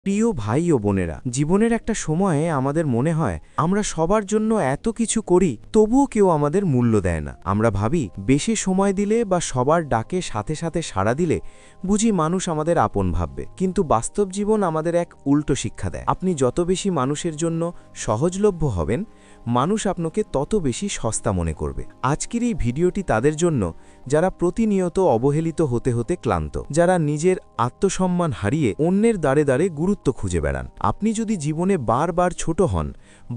প্রিয় ভাই ও বোনেরা, জীবনের একটা সময়ে আমাদের মনে হয় আমরা সবার জন্য এত কিছু করি, তবুও কেউ আমাদের মূল্য দেয় না। আমরা ভাবি বেশি সময় দিলে বা সবার ডাকে সাথে সাথে সাড়া দিলে বুঝি মানুষ আমাদের আপন ভাববে। কিন্তু বাস্তব জীবন আমাদের এক উল্টো শিক্ষা দেয়। আপনি যত বেশি মানুষের জন্য সহজলভ্য হবেন, মানুষ আপনাকে তত বেশি সস্তা মনে করবে। আজকের এই ভিডিওটি তাদের জন্য যারা প্রতিনিয়ত অবহেলিত হতে হতে ক্লান্ত, যারা নিজের আত্মসম্মান হারিয়ে অন্যের দ্বারে দ্বারে গুরুত্ব খুঁজে বেড়ান। আপনি যদি জীবনে বারবার ছোট হন,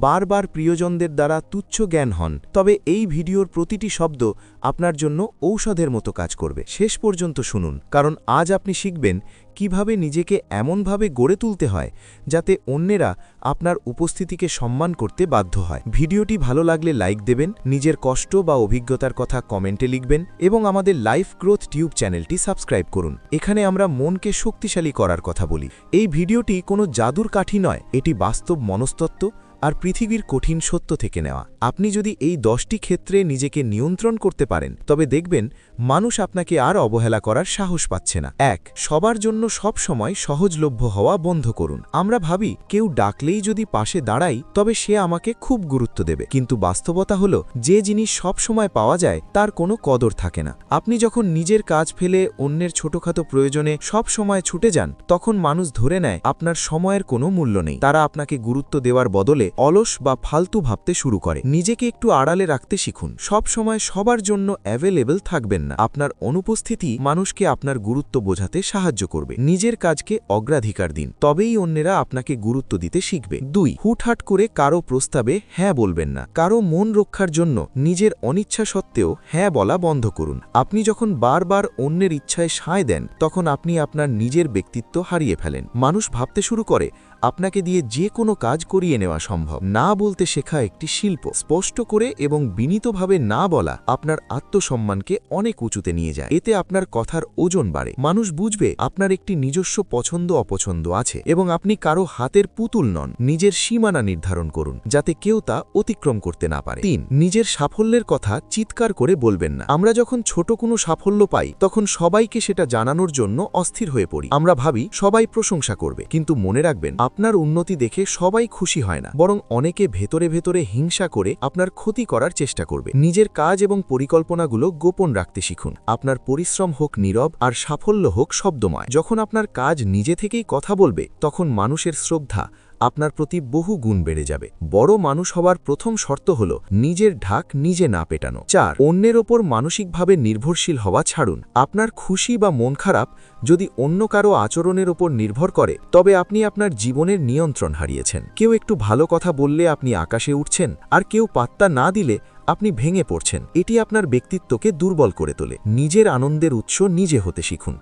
বারবার প্রিয়জনদের দ্বারা তুচ্ছ জ্ঞান হন, তবে এই ভিডিওর প্রতিটি শব্দ আপনার জন্য ঔষধের মতো কাজ করবে। শেষ পর্যন্ত শুনুন, কারণ আজ আপনি শিখবেন কিভাবে নিজেকে এমনভাবে গড়ে তুলতে হয় যাতে অন্যেরা আপনার উপস্থিতিকে সম্মান করতে বাধ্য হয়। ভিডিওটি ভালো লাগলে লাইক দেবেন, নিজের কষ্ট বা অভিজ্ঞতার কথা কমেন্টে লিখবেন এবং আমাদের লাইফ গ্রোথ টিউব চ্যানেলটি সাবস্ক্রাইব করুন। এখানে আমরা মনকে শক্তিশালী করার কথা বলি। এই ভিডিওটি কোনো জাদুর কাঠি নয়, এটি বাস্তব মনস্তত্ত্ব আর পৃথিবীর কঠিন সত্য থেকে নেওয়া। আপনি যদি এই 10টি ক্ষেত্রে নিজেকে নিয়ন্ত্রণ করতে পারেন, তবে দেখবেন মানুষ আপনাকে আর অবহেলা করার সাহস পাচ্ছে না। 1. সবার জন্য সব সময় সহজলভ্য হওয়া বন্ধ করুন। আমরা ভাবি কেউ ডাকলেই যদি পাশে দাঁড়াই তবে সে আমাকে খুব গুরুত্ব দেবে, কিন্তু বাস্তবতা হলো যে জিনিস সব সময় পাওয়া যায় তার কোনো কদর থাকে না। আপনি যখন নিজের কাজ ফেলে অন্যের ছোটখাটো প্রয়োজনে সব সময় ছুটে যান, তখন মানুষ ধরে নেয় আপনার সময়ের কোনো মূল্য নেই। তারা আপনাকে গুরুত্ব দেওয়ার বদলে অলস বা ফালতু ভাবতে শুরু করে। নিজেকে একটু আড়ালে রাখতে শিখুন। সব সময় সবার জন্য অ্যাভেলেবল থাকবেন না। আপনার অনুপস্থিতি মানুষকে আপনার গুরুত্ব বোঝাতে সাহায্য করবে। নিজের কাজকে অগ্রাধিকার দিন, তবেই অন্যেরা আপনাকে গুরুত্ব দিতে শিখবে। 2. হুটহাট করে কারো প্রস্তাবে হ্যাঁ বলবেন না। কারো মন রক্ষার জন্য নিজের অনিচ্ছা সত্ত্বেও হ্যাঁ বলা বন্ধ করুন। আপনি যখন বারবার অন্যের ইচ্ছায় সায় দেন, তখন আপনি আপনার নিজের ব্যক্তিত্ব হারিয়ে ফেলেন। মানুষ ভাবতে শুরু করে আপনাকে দিয়ে যে কোনো কাজ করিয়ে নেওয়া সম্ভব। না বলতে শেখা একটি শিল্প। স্পষ্ট করে এবং বিনীতভাবে না বলা আপনার আত্মসম্মানকে অনেক উঁচুতে নিয়ে যায়। এতে আপনার কথার ওজন বাড়ে। মানুষ বুঝবে আপনার একটি নিজস্ব পছন্দ অপছন্দ আছে এবং আপনি কারো হাতের পুতুল নন। নিজের সীমানা নির্ধারণ করুন যাতে কেউ তা অতিক্রম করতে না পারে। 3. নিজের সাফল্যের কথা চিৎকার করে বলবেন না। আমরা যখন ছোট কোনো সাফল্য পাই, তখন সবাইকে সেটা জানানোর জন্য অস্থির হয়ে পড়ি। আমরা ভাবি সবাই প্রশংসা করবে, কিন্তু মনে রাখবেন আপনার উন্নতি দেখে সবাই খুশি হয় না, বরং অনেকে ভেতরে ভেতরে হিংসা করে আপনার ক্ষতি করার চেষ্টা করবে। নিজের কাজ এবং পরিকল্পনাগুলো গোপন রাখতে শিখুন। আপনার পরিশ্রম হোক নীরব আর সাফল্য হোক শব্দময়। যখন আপনার কাজ নিজে থেকেই কথা বলবে, তখন মানুষের শ্রদ্ধা আপনার প্রতি বহু গুণ বেড়ে যাবে। বড় মানুষ হওয়ার প্রথম শর্ত হল নিজের ঢাক নিজে না পেটানো। 4. অন্যের ওপর মানসিকভাবে নির্ভরশীল হওয়া ছাড়ুন। আপনার খুশি বা মন খারাপ যদি অন্য কারো আচরণের ওপর নির্ভর করে, তবে আপনি আপনার জীবনের নিয়ন্ত্রণ হারিয়েছেন। কেউ একটু ভালো কথা বললে আপনি আকাশে উঠছেন, আর কেউ পাত্তা না দিলে আপনি ভেঙে পড়ছেন। এটি আপনার ব্যক্তিত্বকে দুর্বল করে তোলে। নিজের আনন্দের উৎস নিজে হতে শিখুন।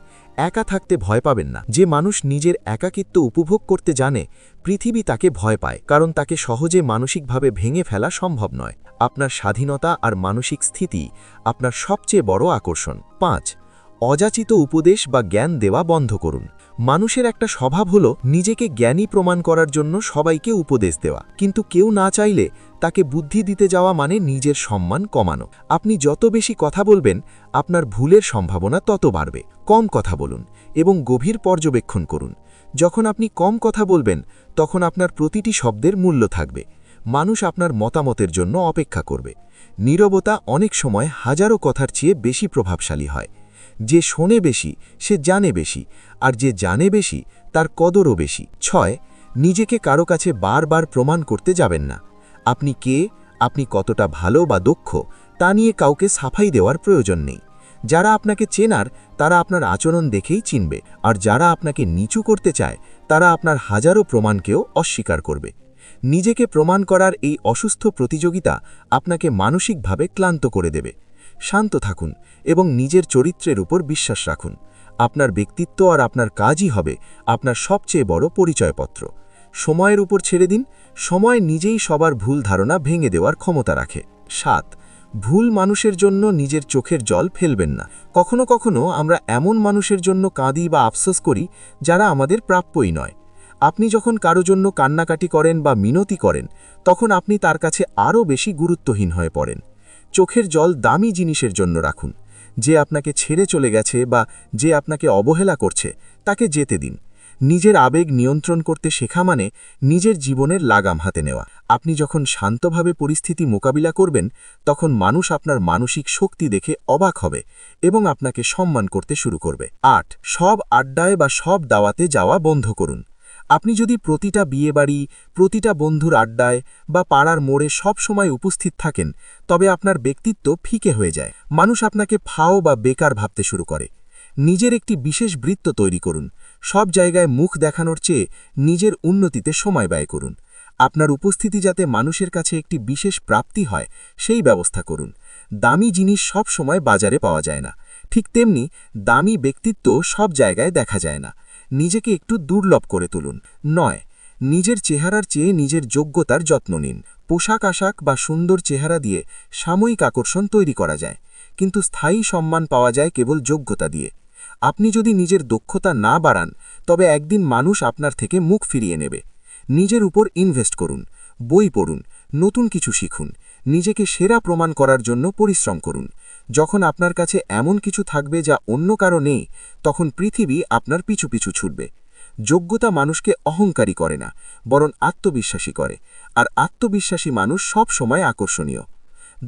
একা থাকতে ভয় পাবেন না। যে মানুষ নিজের একাকিত্ব উপভোগ করতে জানে, পৃথিবী তাকে ভয় পায়, কারণ তাকে সহজে মানসিকভাবে ভেঙে ফেলা সম্ভব নয়। আপনার স্বাধীনতা আর মানসিক স্থিতি আপনার সবচেয়ে বড় আকর্ষণ। 5. অযাচিত উপদেশ বা জ্ঞান দেওয়া বন্ধ করুন। মানুষের একটা স্বভাব হলো নিজেকে জ্ঞানী প্রমাণ করার জন্য সবাইকে উপদেশ দেওয়া, কিন্তু কেউ না চাইলে তাকে বুদ্ধি দিতে যাওয়া মানে নিজের সম্মান কমানো। আপনি যত বেশি কথা বলবেন, আপনার ভুলের সম্ভাবনা তত বাড়বে। কম কথা বলুন এবং গভীর পর্যবেক্ষণ করুন। যখন আপনি কম কথা বলবেন, তখন আপনার প্রতিটি শব্দের মূল্য থাকবে। মানুষ আপনার মতামতের জন্য অপেক্ষা করবে। নীরবতা অনেক সময় হাজারো কথার চেয়ে বেশি প্রভাবশালী হয়। যে শোনে বেশি সে জানে বেশি, আর যে জানে বেশি তার কদরও বেশি। 6. নিজেকে কারো কাছে বারবার প্রমাণ করতে যাবেন না। আপনি কে, আপনি কতটা ভালো বা দক্ষ তা নিয়ে কাউকে সাফাই দেওয়ার প্রয়োজন নেই। যারা আপনাকে চেনার তারা আপনার আচরণ দেখেই চিনবে, আর যারা আপনাকে নিচু করতে চায় তারা আপনার হাজারো প্রমাণকেও অস্বীকার করবে। নিজেকে প্রমাণ করার এই অসুস্থ প্রতিযোগিতা আপনাকে মানসিকভাবে ক্লান্ত করে দেবে। শান্ত থাকুন এবং নিজের চরিত্রের উপর বিশ্বাস রাখুন। আপনার ব্যক্তিত্ব আর আপনার কাজই হবে আপনার সবচেয়ে বড় পরিচয়পত্র। সময়ের উপর ছেড়ে দিন। সময় নিজেই সবার ভুল ধারণা ভেঙে দেওয়ার ক্ষমতা রাখে। 7. ভুল মানুষের জন্য নিজের চোখের জল ফেলবেন না। কখনো কখনো আমরা এমন মানুষের জন্য কাঁদি বা আফসোস করি যারা আমাদের প্রাপ্যই নয়। আপনি যখন কারো জন্য কান্নাকাটি করেন বা মিনতি করেন, তখন আপনি তার কাছে আরও বেশি গুরুত্বহীন হয়ে পড়েন। চোখের জল দামি জিনিসের জন্য রাখুন। যে আপনাকে ছেড়ে চলে গেছে বা যে আপনাকে অবহেলা করছে, তাকে যেতে দিন। নিজের আবেগ নিয়ন্ত্রণ করতে শেখা মানে নিজের জীবনের লাগাম হাতে নেওয়া। আপনি যখন শান্তভাবে পরিস্থিতি মোকাবিলা করবেন, তখন মানুষ আপনার মানসিক শক্তি দেখে অবাক হবে এবং আপনাকে সম্মান করতে শুরু করবে। ৮. সব আড্ডায় বা সব দাওয়াতে যাওয়া বন্ধ করুন। আপনি যদি প্রতিটা বিয়েবাড়ি, প্রতিটা বন্ধুর আড্ডায় বা পাড়ার মোড়ে সব সময় উপস্থিত থাকেন, তবে আপনার ব্যক্তিত্ব ফিকে হয়ে যায়। মানুষ আপনাকে ফাও বা বেকার ভাবতে শুরু করে। নিজের একটি বিশেষ বৃত্ত তৈরি করুন। সব জায়গায় মুখ দেখানোর চেয়ে নিজের উন্নতিতে সময় ব্যয় করুন। আপনার উপস্থিতি যাতে মানুষের কাছে একটি বিশেষ প্রাপ্তি হয়, সেই ব্যবস্থা করুন। দামি জিনিস সব সময় বাজারে পাওয়া যায় না, ঠিক তেমনি দামি ব্যক্তিত্ব সব জায়গায় দেখা যায় না। নিজেকে একটু দুর্লভ করে তুলুন। ৯. নিজের চেহারার চেয়ে নিজের যোগ্যতার যত্ন নিন। পোশাক আশাক বা সুন্দর চেহারা দিয়ে সাময়িক আকর্ষণ তৈরি করা যায়, কিন্তু স্থায়ী সম্মান পাওয়া যায় কেবল যোগ্যতা দিয়ে। আপনি যদি নিজের দক্ষতা না বাড়ান, তবে একদিন মানুষ আপনার থেকে মুখ ফিরিয়ে নেবে। নিজের উপর ইনভেস্ট করুন, বই পড়ুন, নতুন কিছু শিখুন, নিজেকে সেরা প্রমাণ করার জন্য পরিশ্রম করুন। যখন আপনার কাছে এমন কিছু থাকবে যা অন্য কারো নেই, তখন পৃথিবী আপনার পিছু পিছু ছুটবে। যোগ্যতা মানুষকে অহংকারী করে না, বরং আত্মবিশ্বাসী করে, আর আত্মবিশ্বাসী মানুষ সব সময় আকর্ষণীয়।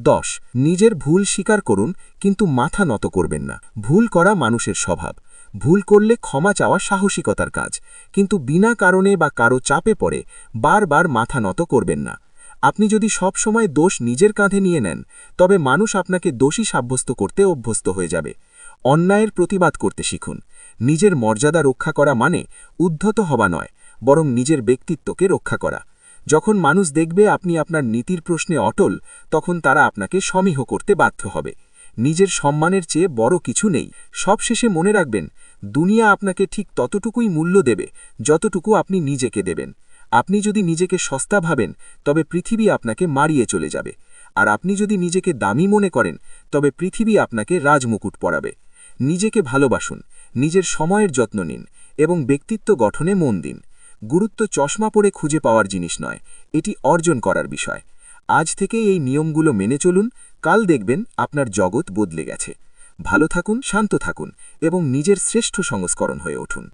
১০. নিজের ভুল স্বীকার করুন, কিন্তু মাথা নত করবেন না। ভুল করা মানুষের স্বভাব। ভুল করলে ক্ষমা চাওয়া সাহসিকতার কাজ, কিন্তু বিনা কারণে বা কারো চাপে পড়ে বারবার মাথা নত করবেন না। আপনি যদি সব সময় দোষ নিজের কাঁধে নিয়ে নেন, তবে মানুষ আপনাকে দোষী সাব্যস্ত করতে অভ্যস্ত হয়ে যাবে। অন্যায়ের প্রতিবাদ করতে শিখুন। নিজের মর্যাদা রক্ষা করা মানে উদ্ধত হওয়া নয়, বরং নিজের ব্যক্তিত্বকে রক্ষা করা। যখন মানুষ দেখবে আপনি আপনার নীতির প্রশ্নে অটল, তখন তারা আপনাকে সমীহ করতে বাধ্য হবে। নিজের সম্মানের চেয়ে বড় কিছু নেই। সবশেষে মনে রাখবেন, দুনিয়া আপনাকে ঠিক ততটুকুই মূল্য দেবে যতটুকু আপনি নিজেকে দেবেন। আপনি যদি নিজেকে সস্তা ভাবেন, তবে পৃথিবী আপনাকে মারিয়ে চলে যাবে, আর আপনি যদি নিজেকে দামি মনে করেন, তবে পৃথিবী আপনাকে রাজমুকুট পরাবে। নিজেকে ভালোবাসুন, নিজের সময়ের যত্ন নিন এবং ব্যক্তিত্ব গঠনে মন দিন। গুরুত্ব চশমা পরে খুঁজে পাওয়ার জিনিস নয়, এটি অর্জন করার বিষয়। আজ থেকে এই নিয়মগুলো মেনে চলুন, কাল দেখবেন আপনার জগৎ বদলে গেছে। ভালো থাকুন, শান্ত থাকুন এবং নিজের শ্রেষ্ঠ সংস্করণ হয়ে উঠুন।